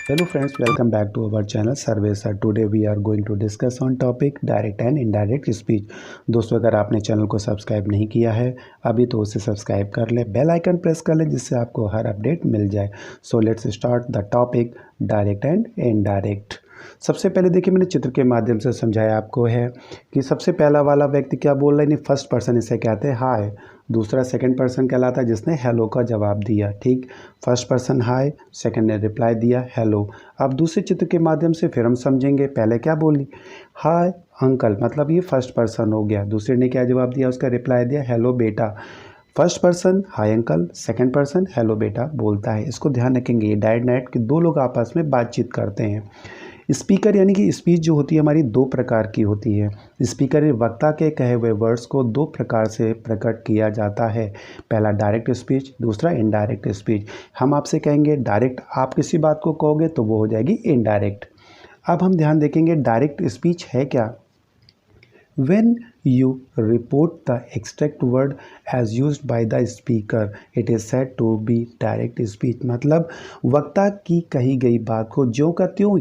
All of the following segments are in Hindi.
Hello friends, welcome back to our channel Survey Sir. Today we are going to discuss on topic direct and indirect speech. दोस्तों अगर आपने चैनल को सब्सक्राइब नहीं किया है अभी तो उसे सब्सक्राइब कर लें, बेल आइकन प्रेस कर लें जिससे आपको हर अपडेट मिल जाए. So let's start the topic direct and indirect. सबसे पहले देखिए मैंने चित्र के माध्यम से समझाया आपको है कि सबसे पहला वाला व्यक्ति क्या बोल रहा है, नहीं फर्स्ट पर्सन इसे कहते हैं हाय. दूसरा सेकंड पर्सन कहलाता है जिसने हेलो का जवाब दिया. ठीक, फर्स्ट पर्सन हाय, सेकंड ने रिप्लाई दिया हेलो. अब दूसरे चित्र के माध्यम से फिर हम समझेंगे. पहले क्या बोली, हाय अंकल, मतलब ये फर्स्ट पर्सन हो गया. दूसरे ने क्या जवाब दिया, उसका रिप्लाई दिया हेलो बेटा. First person hi uncle, second person hello बेटा बोलता है. इसको ध्यान रखेंगे, ये डायरेक्ट कि दो लोग आपस में बातचीत करते हैं. स्पीकर यानी कि स्पीच जो होती है हमारी दो प्रकार की होती है. स्पीकर वक्ता के कहे हुए वर्ड्स को दो प्रकार से प्रकट किया जाता है. पहला डायरेक्ट स्पीच, दूसरा इनडायरेक्ट स्पीच. हम आपसे कहेंगे डायरेक्ट, आप किसी बात को कहोगे तो वो हो जाएगी इनडायरेक्ट. अब हम ध्यान देखेंगे डायरेक्ट स्पीच है क्या. When you report the exact word as used by the speaker, it is said to be direct speech. मतलब वक्ता की कही गई बात को ज्यों का त्यों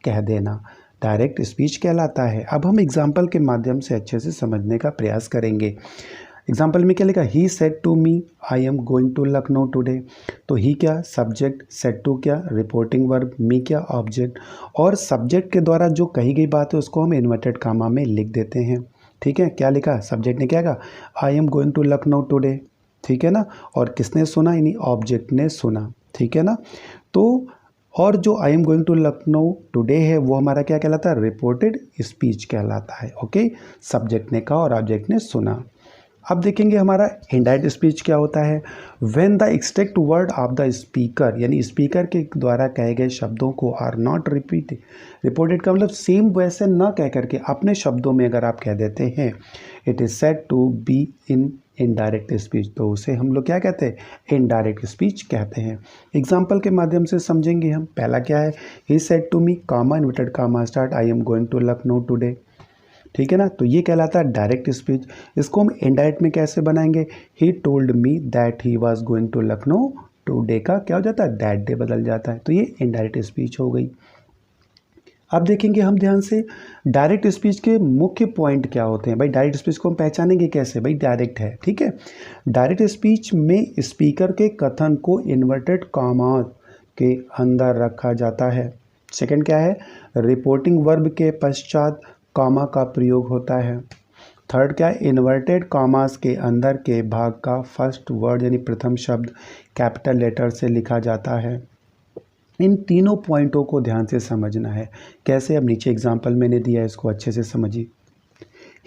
कह देना डायरेक्ट स्पीच कहलाता है. अब हम एग्जाम्पल के माध्यम से अच्छे से समझने का प्रयास करेंगे. एग्जाम्पल में क्या लिखा, he said to me I am going to Lucknow today. तो ही क्या सब्जेक्ट, सेड टू क्या रिपोर्टिंग वर्ब, मी क्या ऑब्जेक्ट. और सब्जेक्ट के द्वारा जो कही गई बात है उसको हम इन्वर्टेड कामा में लिख देते हैं. ठीक है, क्या लिखा, सब्जेक्ट ने क्या कहा, I am going to Lucknow today. ठीक है ना, और किसने सुना, यानी ऑब्जेक्ट ने सुना. ठीक है ना, तो और जो I am going to Lucknow today है वो हमारा क्या कहलाता है, रिपोर्टेड स्पीच कहलाता है. ओके, सब्जेक्ट ने कहा और ऑब्जेक्ट ने सुना. अब देखेंगे हमारा इनडायरेक्ट स्पीच क्या होता है. When the extract word of the speaker, यानी स्पीकर के द्वारा कहे गए शब्दों को आर नॉट रिपोर्टेड का मतलब सेम वैसे ना कह करके अपने शब्दों में अगर आप कह देते हैं, it is said to be in indirect speech. तो उसे हम लोग क्या कहते हैं, इनडायरेक्ट स्पीच कहते हैं. एग्जाम्पल के माध्यम से समझेंगे हम. पहला क्या है, he said to me comma inverted comma start I am going to Lucknow today. ठीक है ना, तो ये कहलाता है डायरेक्ट स्पीच. इसको हम इनडायरेक्ट में कैसे बनाएंगे, he told me that he was going to Lucknow today का क्या हो जाता है, दैट डे बदल जाता है. तो ये इनडायरेक्ट स्पीच हो गई. अब देखेंगे हम ध्यान से डायरेक्ट स्पीच के मुख्य पॉइंट क्या होते हैं. भाई डायरेक्ट स्पीच को हम पहचानेंगे कैसे, भाई डायरेक्ट है. ठीक है, डायरेक्ट स्पीच में स्पीकर के कथन को इन्वर्टेड कामा के अंदर रखा जाता है. सेकंड क्या है, रिपोर्टिंग वर्ब के पश्चात कॉमा का प्रयोग होता है. थर्ड क्या है, इन्वर्टेड कॉमास के अंदर के भाग का फर्स्ट वर्ड यानी प्रथम शब्द कैपिटल लेटर से लिखा जाता है. इन तीनों पॉइंटों को ध्यान से समझना है. कैसे, अब नीचे एग्जाम्पल मैंने दिया है, इसको अच्छे से समझिए.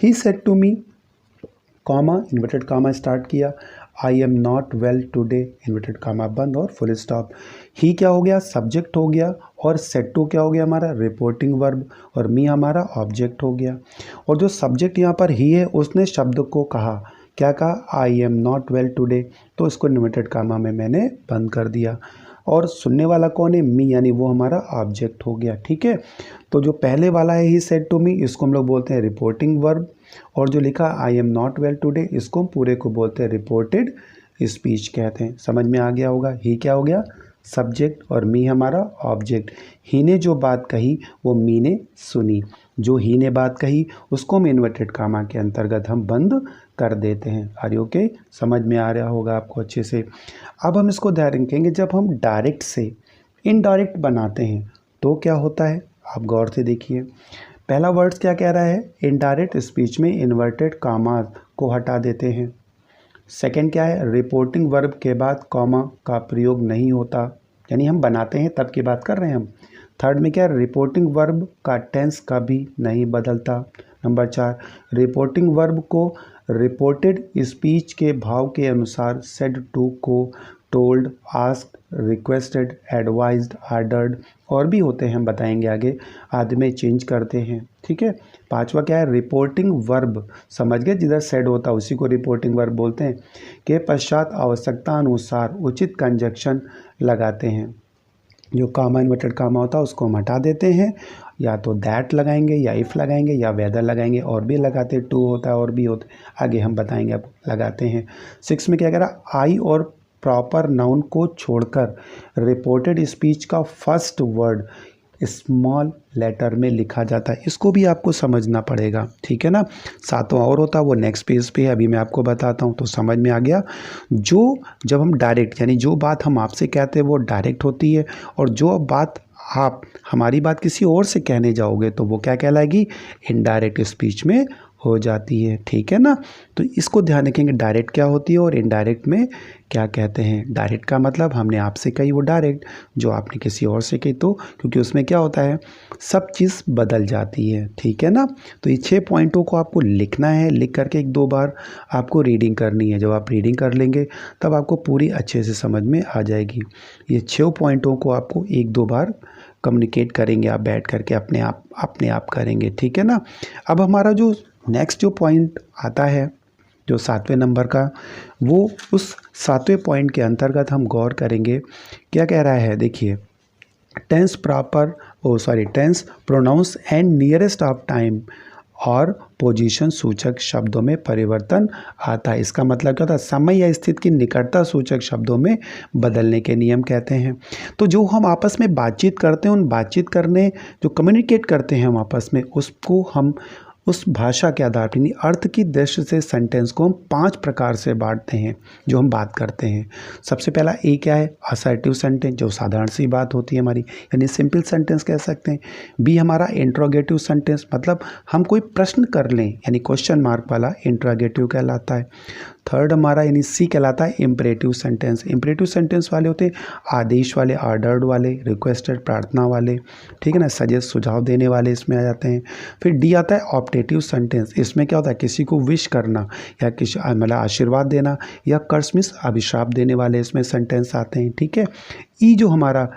He said to me comma inverted comma start किया, I am not well today inverted comma बंद और फुल स्टॉप. ही क्या हो गया, सब्जेक्ट हो गया, और सेड टू क्या हो गया हमारा, रिपोर्टिंग वर्ब, और मी हमारा ऑब्जेक्ट हो गया. और जो सब्जेक्ट यहाँ पर ही है उसने शब्द को कहा, क्या कहा, I am not well today. तो इसको इन्वर्टेड कॉमा में मैंने बंद कर दिया. और सुनने वाला कौन है, मी, यानी वो हमारा ऑब्जेक्ट हो गया. ठीक है, तो जो पहले वाला है ही सेड टू मी, इसको हम लोग बोलते हैं रिपोर्टिंग वर्ब. और जो लिखा आई एम नॉट वेल टुडे, इसको हम पूरे को बोलते हैं रिपोर्टेड स्पीच कहते हैं. समझ में आ गया होगा. ही क्या हो गया, सब्जेक्ट, और मी हमारा ऑब्जेक्ट. ही ने जो बात कही वो मी ने सुनी. जो ही ने बात कही उसको हम इन्वर्टेड कामा के अंतर्गत हम बंद कर देते हैं. आर ओके, समझ में आ रहा होगा आपको अच्छे से. अब हम इसको ध्यान रखेंगे, जब हम डायरेक्ट से इनडायरेक्ट बनाते हैं तो क्या होता है, आप गौर से देखिए. पहला वर्ड्स क्या कह रहा है, इनडायरेक्ट स्पीच में इन्वर्टेड कामा को हटा देते हैं. सेकंड क्या है, रिपोर्टिंग वर्ब के बाद कॉमा का प्रयोग नहीं होता, यानी हम बनाते हैं तब की बात कर रहे हैं हम. थर्ड में क्या है, रिपोर्टिंग वर्ब का टेंस कभी नहीं बदलता. नंबर 4, रिपोर्टिंग वर्ब को रिपोर्टेड स्पीच के भाव के अनुसार सेड टू को told, asked, requested, advised, ordered और भी होते हैं, हम बताएंगे आगे, आदि में चेंज करते हैं. ठीक है, पांचवा क्या है, रिपोर्टिंग वर्ब, समझ गए, जिधर सेड होता है उसी को रिपोर्टिंग वर्ब बोलते हैं, के पश्चात आवश्यकता अनुसार उचित कंजक्शन लगाते हैं. जो कामा इन्वर्टेड कामा होता है उसको हम हटा देते हैं, या तो दैट लगाएंगे या इफ़ लगाएंगे या वेदर लगाएंगे, और भी लगाते हैं, टू होता है और भी होता है, आगे हम बताएंगे अब लगाते हैं. 6 में क्या कह रहा, आई और प्रॉपर नाउन को छोड़कर रिपोर्टेड स्पीच का फर्स्ट वर्ड स्मॉल लेटर में लिखा जाता है। इसको भी आपको समझना पड़ेगा, ठीक है ना। सातवां और होता है, वो नेक्स्ट पेज पे है, अभी मैं आपको बताता हूँ तो समझ में आ गया। जब हम डायरेक्ट यानी जो बात हम आपसे कहते हैं वो डायरेक्ट होती है, और जो बात आप हमारी बात किसी और से कहने जाओगे तो वो क्या कहलाएगी, इनडायरेक्ट स्पीच में हो जाती है, ठीक है ना। तो इसको ध्यान रखेंगे, डायरेक्ट क्या होती है और इनडायरेक्ट में क्या कहते हैं। डायरेक्ट का मतलब हमने आपसे कही वो डायरेक्ट, जो आपने किसी और से कही तो, क्योंकि उसमें क्या होता है सब चीज़ बदल जाती है, ठीक है ना। तो ये 6 पॉइंटों को आपको लिखना है, लिख करके 1-2 बार आपको रीडिंग करनी है। जब आप रीडिंग कर लेंगे तब आपको पूरी अच्छे से समझ में आ जाएगी। ये 6 पॉइंटों को आपको 1-2 बार कम्युनिकेट करेंगे आप बैठ करके, अपने आप करेंगे, ठीक है ना। अब हमारा जो नेक्स्ट जो पॉइंट आता है जो 7वें नंबर का, वो उस 7वें पॉइंट के अंतर्गत हम गौर करेंगे। क्या कह रहा है देखिए, tense pronouns and nearest of time और पोजीशन सूचक शब्दों में परिवर्तन आता है। इसका मतलब क्या होता है, समय या स्थिति की निकटता सूचक शब्दों में बदलने के नियम कहते हैं। तो जो हम आपस में बातचीत करते हैं, उन बातचीत करने जो कम्युनिकेट करते हैं हम आपस में, उसको हम उस भाषा के आधार पर, यानी अर्थ की दृष्टि से सेंटेंस को हम 5 प्रकार से बांटते हैं जो हम बात करते हैं। सबसे पहला ए क्या है, असर्टिव सेंटेंस, जो साधारण सी बात होती है हमारी, यानी सिंपल सेंटेंस कह सकते हैं। बी हमारा इंट्रोगेटिव सेंटेंस, मतलब हम कोई प्रश्न कर लें, यानी क्वेश्चन मार्क वाला इंट्रोगेटिव कहलाता है। थर्ड हमारा यानी सी कहलाता है इम्परेटिव सेंटेंस। इम्परेटिव सेंटेंस वाले होते हैं आदेश वाले, ऑर्डर्ड वाले, रिक्वेस्टेड प्रार्थना वाले, ठीक है ना, सजेस्ट सुझाव देने वाले इसमें आ जाते हैं। फिर डी आता है ऑप्टेटिव सेंटेंस। इसमें क्या होता है, किसी को विश करना या किसी मतलब आशीर्वाद देना या कर्स मीन्स अभिशाप देने वाले इसमें सेंटेंस आते हैं, ठीक है। ई जो हमारा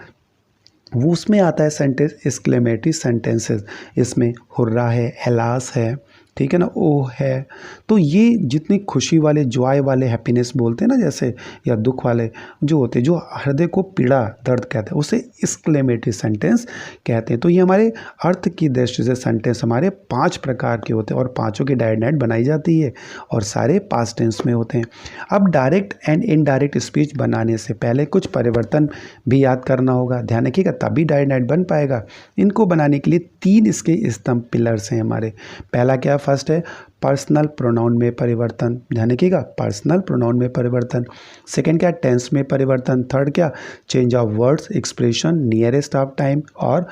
वो उसमें आता है सेंटेंस एक्सक्लेमेटरी सेंटेंसेस। इसमें हुर्रा है, एलास है, ठीक है ना, ओ है। तो ये जितनी खुशी वाले, जॉय वाले, हैप्पीनेस बोलते हैं ना जैसे, या दुख वाले जो होते हैं, जो हृदय को पीड़ा दर्द कहते हैं, उसे एक्सक्लेमेटरी सेंटेंस कहते हैं। तो ये हमारे अर्थ की दृष्टि से सेंटेंस हमारे 5 प्रकार के होते हैं और पांचों की डायनेट बनाई जाती है और सारे पास्ट टेंस में होते हैं। अब डायरेक्ट एंड इनडायरेक्ट स्पीच बनाने से पहले कुछ परिवर्तन भी याद करना होगा, ध्यान रखिएगा, तभी डायनेट बन पाएगा। इनको बनाने के लिए 3 इसके स्तंभ पिलर्स हैं हमारे। पहला क्या, फर्स्ट है पर्सनल प्रोनाउन में परिवर्तन, ध्यान रखिएगा, पर्सनल प्रोनाउन में परिवर्तन। सेकंड क्या, टेंस में परिवर्तन। थर्ड क्या, change of words, expression, nearest of time, और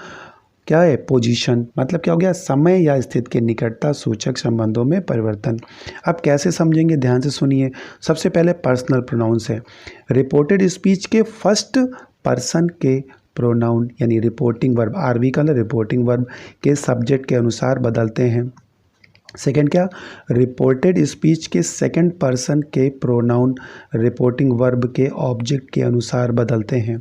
क्या है पोजीशन, मतलब क्या हो गया, समय या स्थिति के निकटता सूचक संबंधों में परिवर्तन। अब कैसे समझेंगे, ध्यान से सुनिए। सबसे पहले पर्सनल प्रोनाउन है, रिपोर्टेड स्पीच के फर्स्ट पर्सन के प्रोनाउन यानी रिपोर्टिंग वर्ब, आरवी का रिपोर्टिंग वर्ब के सब्जेक्ट के अनुसार बदलते हैं। सेकंड क्या, रिपोर्टेड स्पीच के सेकंड पर्सन के प्रोनाउन रिपोर्टिंग वर्ब के ऑब्जेक्ट के अनुसार बदलते हैं।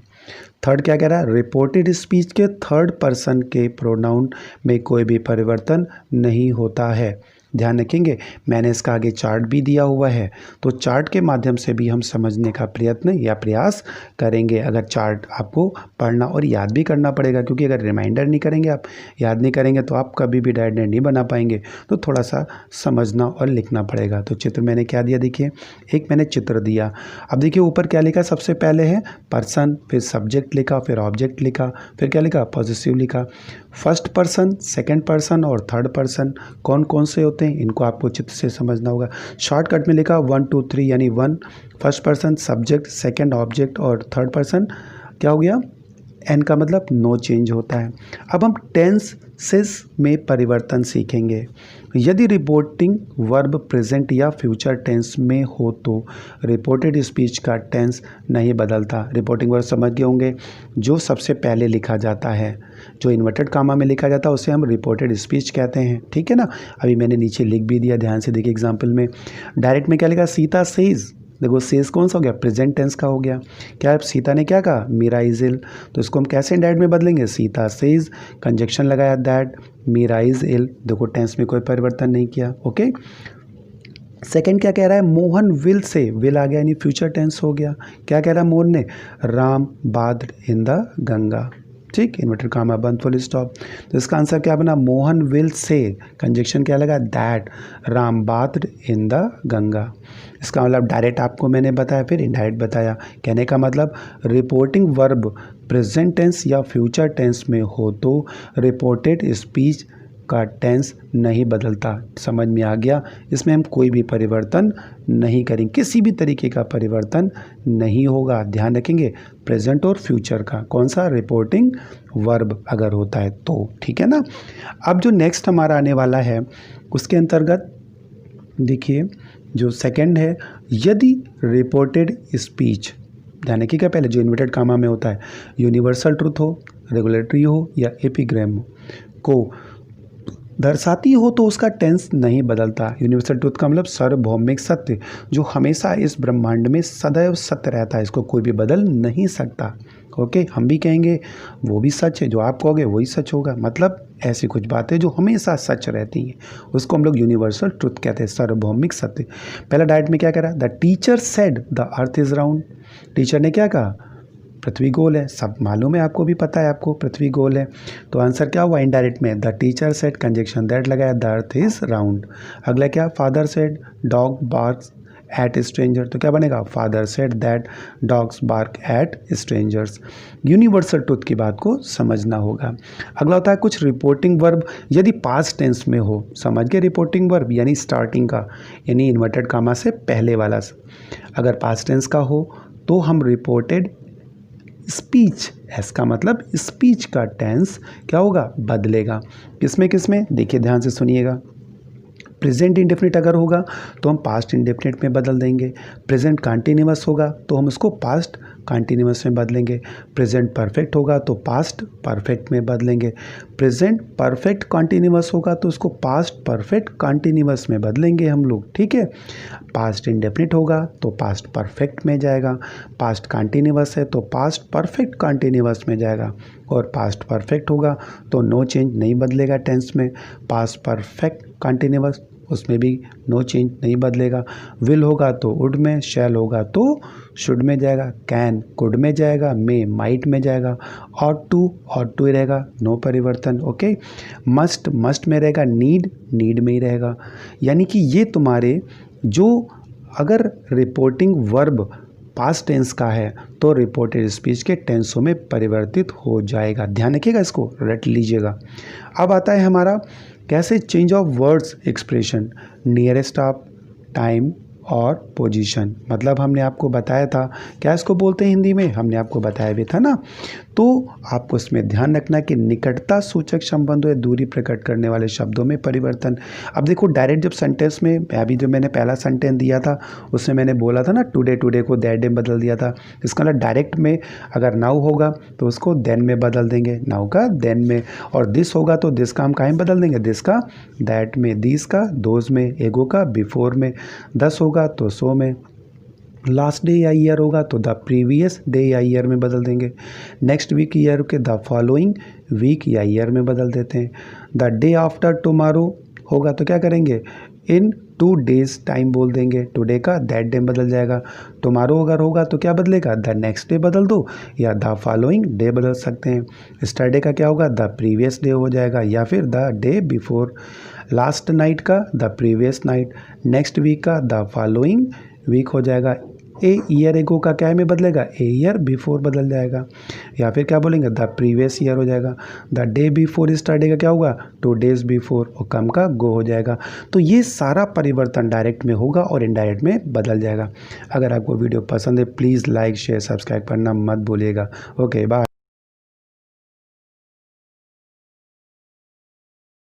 थर्ड क्या कह रहा है, रिपोर्टेड स्पीच के थर्ड पर्सन के प्रोनाउन में कोई भी परिवर्तन नहीं होता है। ध्यान रखेंगे, मैंने इसका आगे चार्ट भी दिया हुआ है, तो चार्ट के माध्यम से भी हम समझने का प्रयत्न या प्रयास करेंगे। अगर चार्ट आपको पढ़ना और याद भी करना पड़ेगा, क्योंकि अगर रिमाइंडर नहीं करेंगे, आप याद नहीं करेंगे, तो आप कभी भी डायरेक्ट नहीं बना पाएंगे। तो थोड़ा सा समझना और लिखना पड़ेगा। तो चित्र मैंने क्या दिया, देखिए एक मैंने चित्र दिया। अब देखिए ऊपर क्या लिखा, सबसे पहले है पर्सन, फिर सब्जेक्ट लिखा, फिर ऑब्जेक्ट लिखा, फिर क्या लिखा, पॉजिटिव लिखा। फर्स्ट पर्सन, सेकंड पर्सन और थर्ड पर्सन कौन कौन से होते हैं, इनको आपको चित्र से समझना होगा। शॉर्टकट में लिखा 1 2 3, यानी 1 first person, subject, second object और थर्ड पर्सन क्या हो गया, एन का मतलब नो चेंज होता है। अब हम टेंसेस में परिवर्तन सीखेंगे। यदि रिपोर्टिंग वर्ब प्रेजेंट या फ्यूचर टेंस में हो तो रिपोर्टेड स्पीच का टेंस नहीं बदलता। रिपोर्टिंग वर्ब समझ गए होंगे, जो सबसे पहले लिखा जाता है, जो इन्वर्टेड कामा में लिखा जाता है उसे हम रिपोर्टेड स्पीच कहते हैं, ठीक है ना। अभी मैंने नीचे लिख भी दिया, ध्यान से देखिए एग्जाम्पल में। डायरेक्ट में क्या लिखा, सीता सेज, देखो सेज कौन सा हो गया, प्रेजेंट टेंस का हो गया। क्या सीता ने क्या कहा, मीरा इज इल, तो इसको हम कैसे डायरेक्ट में बदलेंगे, सीता सेज, कंजक्शन लगाया दैट, मीरा इज इल, देखो टेंस में कोई परिवर्तन नहीं किया, ओके। सेकंड क्या कह रहा है, मोहन विल से, विल आ गया यानी फ्यूचर टेंस हो गया। क्या कह रहा है मोहन ने, Ram bath in the Ganga, ठीक, इन्वर्टेड कामा बंद फुल स्टॉप। तो इसका आंसर क्या बना, मोहन विल से, कंजक्शन क्या लगा, that Ram bathed in the Ganga. इसका मतलब डायरेक्ट आपको मैंने बताया, फिर इनडायरेक्ट बताया। कहने का मतलब रिपोर्टिंग वर्ब प्रेजेंट टेंस या फ्यूचर टेंस में हो तो रिपोर्टेड स्पीच का टेंस नहीं बदलता। समझ में आ गया, इसमें हम कोई भी परिवर्तन नहीं करेंगे, किसी भी तरीके का परिवर्तन नहीं होगा। ध्यान रखेंगे प्रेजेंट और फ्यूचर का, कौन सा, रिपोर्टिंग वर्ब अगर होता है तो, ठीक है ना। अब जो नेक्स्ट हमारा आने वाला है उसके अंतर्गत देखिए जो सेकंड है, यदि रिपोर्टेड स्पीच, ध्यान रखिएगा पहले जो इन्वर्टेड कामा में होता है, यूनिवर्सल ट्रुथ हो, रेगुलेटरी हो या एपिग्राम को दर्शाती हो तो उसका टेंस नहीं बदलता। यूनिवर्सल ट्रुथ का मतलब सार्वभौमिक सत्य जो हमेशा इस ब्रह्मांड में सदैव सत्य रहता है, इसको कोई भी बदल नहीं सकता। ओके, हम भी कहेंगे वो भी सच है, जो आप कहोगे वही सच होगा, मतलब ऐसी कुछ बातें जो हमेशा सच रहती हैं उसको हम लोग यूनिवर्सल ट्रुथ कहते हैं, सार्वभौमिक सत्य। पहला डायरेक्ट में क्या कह रहा है, the teacher said the earth is round. Teacher ने क्या कहा, पृथ्वी गोल है, सब मालूम है, आपको भी पता है, आपको पृथ्वी गोल है। तो आंसर क्या हुआ इनडायरेक्ट में, the teacher said, conjunction that लगाया, द अर्थ इज राउंड। अगला क्या, father said dog barks at stranger, तो क्या बनेगा, father said that dogs bark at strangers. Universal truth की बात को समझना होगा। अगला होता है कुछ रिपोर्टिंग वर्ब यदि पास्ट टेंस में हो, समझ गए, रिपोर्टिंग वर्ब यानी स्टार्टिंग का, यानी इन्वर्टेड कामा से पहले वाला। अगर पास्ट टेंस का हो तो हम रिपोर्टेड स्पीच, इसका मतलब स्पीच का टेंस क्या होगा, बदलेगा। किसमें किसमें, देखिए ध्यान से सुनिएगा। प्रेजेंट इंडेफिनिट अगर होगा तो हम पास्ट इंडेफिनिट में बदल देंगे। प्रेजेंट कंटिन्यूअस होगा तो हम उसको पास्ट कंटिन्यूअस में बदलेंगे। प्रेजेंट परफेक्ट होगा तो पास्ट परफेक्ट में बदलेंगे। प्रेजेंट परफेक्ट कंटिन्यूअस होगा तो उसको पास्ट परफेक्ट कंटिन्यूअस में बदलेंगे हम लोग, ठीक है। पास्ट इंडेफिनिट होगा तो पास्ट परफेक्ट में जाएगा। पास्ट कंटिन्यूअस है तो पास्ट परफेक्ट कंटिन्यूअस में जाएगा। और पास्ट परफेक्ट होगा तो नो चेंज, नहीं बदलेगा टेंस में। पास्ट परफेक्ट कंटिन्यूअस, उसमें भी नो चेंज, नहीं बदलेगा। विल होगा तो वुड में, शैल होगा तो शुड में जाएगा। कैन कुड में जाएगा, मे माइट में जाएगा। ऑट टू ही रहेगा, नो परिवर्तन। ओके, मस्ट मस्ट में रहेगा। नीड में ही रहेगा। यानी कि ये तुम्हारे जो अगर रिपोर्टिंग वर्ब पास्ट टेंस का है तो रिपोर्टेड स्पीच के टेंसों में परिवर्तित हो जाएगा। ध्यान रखिएगा, इसको रट लीजिएगा। अब आता है हमारा कैसे change of words expression, nearest of, time और पोजीशन। मतलब हमने आपको बताया था, क्या इसको बोलते हैं हिंदी में, हमने आपको बताया भी था ना। तो आपको इसमें ध्यान रखना कि निकटता सूचक संबंधों या दूरी प्रकट करने वाले शब्दों में परिवर्तन। अब देखो डायरेक्ट जब सेंटेंस में, अभी जो मैंने पहला सेंटेंस दिया था उसमें मैंने बोला था ना टुडे को दैट डे बदल दिया था। इसका मतलब डायरेक्ट में अगर नाउ होगा तो उसको देन में बदल देंगे, नाउ का देन में। और दिस होगा तो दिस का हम कहाँ बदल देंगे, दिस का दैट में, दिस का दोज में, एगो का बिफोर में, दस होगा तो सो में। लास्ट डे या ईयर होगा तो द प्रीवियस डे या ईयर में बदल देंगे। नेक्स्ट वीक ईयर के द फॉलोइंग वीक या ईयर में बदल देते हैं। द डे आफ्टर टुमारो होगा तो क्या करेंगे, इन 2 days टाइम बोल देंगे। टुडे का दैट डे बदल जाएगा। टुमारो अगर होगा तो क्या बदलेगा, द नेक्स्ट डे बदल दो या द फॉलोइंग डे बदल सकते हैं। स्टरडे का क्या होगा, द प्रीवियस डे हो जाएगा या फिर the day before. Last night का the previous night. Next week का द फॉलोइंग वीक हो जाएगा। ए ईयर एगो का क्या में बदलेगा, ए ईयर बिफोर बदल जाएगा। या फिर क्या बोलेंगे, द प्रीवियस ईयर हो जाएगा। द डे बिफोर स्टरडे का क्या होगा, 2 days बिफोर, और कम का गो हो जाएगा। तो ये सारा परिवर्तन डायरेक्ट में होगा और इनडायरेक्ट में बदल जाएगा। अगर आपको वीडियो पसंद है प्लीज़ लाइक शेयर सब्सक्राइब करना मत भूलिएगा। Okay bye.